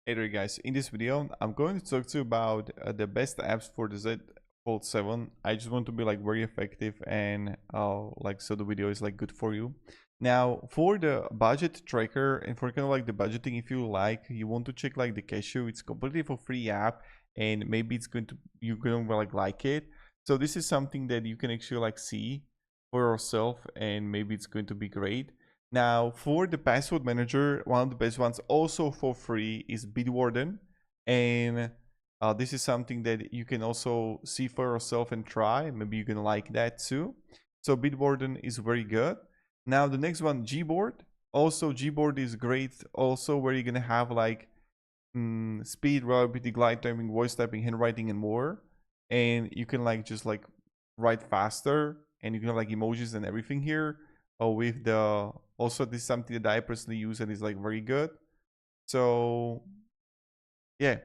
Hey there guys, in this video I'm going to talk to you about the best apps for the Z Fold 7. I just want to be like very effective and so the video is like good for you. Now for the budget tracker and for kind of like the budgeting, if you like, you want to check like the Cashew, it's completely for free app and maybe you're gonna like it. So this is something that you can actually like see for yourself and maybe it's going to be great. Now, for the password manager, one of the best ones also for free is Bitwarden. And this is something that you can also see for yourself and try. Maybe you can like that too. So Bitwarden is very good. Now, the next one, Gboard. Also, Gboard is great. Also, where you're going to have like speed, reliability, glide timing, voice typing, handwriting, and more. And you can like just like write faster and you can have like emojis and everything here. With the also this is something that I personally use and is like very good. So yeah,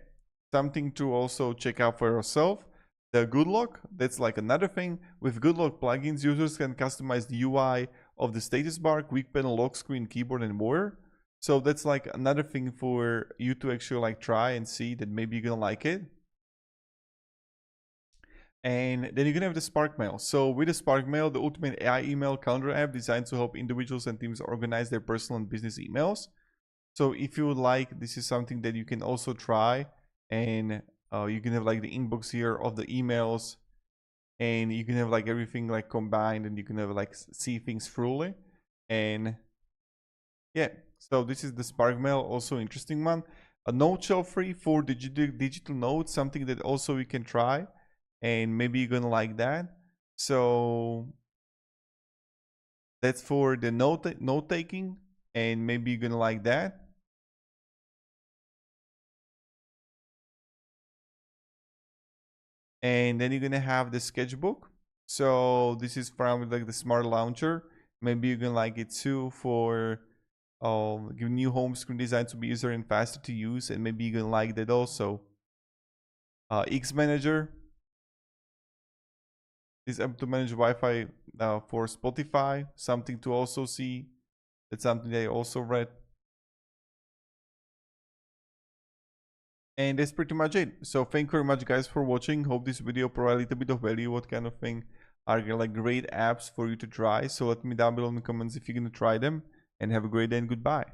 something to also check out for yourself. The Goodlock, that's like another thing. With Goodlock plugins, users can customize the UI of the status bar, quick panel, lock screen, keyboard, and more. So that's like another thing for you to actually like try and see that maybe you're gonna like it. And then you're gonna have the SparkMail. So with the SparkMail, the ultimate AI email calendar app designed to help individuals and teams organize their personal and business emails. So if you would like, this is something that you can also try, and you can have like the inbox here of the emails, and you can have like everything like combined, and you can have like see things fully. And yeah, so this is the SparkMail, also interesting one. A note shell free for digital notes, something that also you can try and maybe you're gonna like that. So that's for the note taking and maybe you're gonna like that. And then you're gonna have the sketchbook. So this is from like the smart launcher. Maybe you're gonna like it too for give new home screen design to be easier and faster to use, and maybe you're gonna like that also. X Manager is up to manage Wi-Fi for Spotify. Something to also see. That's something that I also read. And that's pretty much it. So thank you very much guys for watching. Hope this video provided a little bit of value. What kind of thing are like great apps for you to try. So let me down below in the comments if you're gonna try them. And have a great day and goodbye.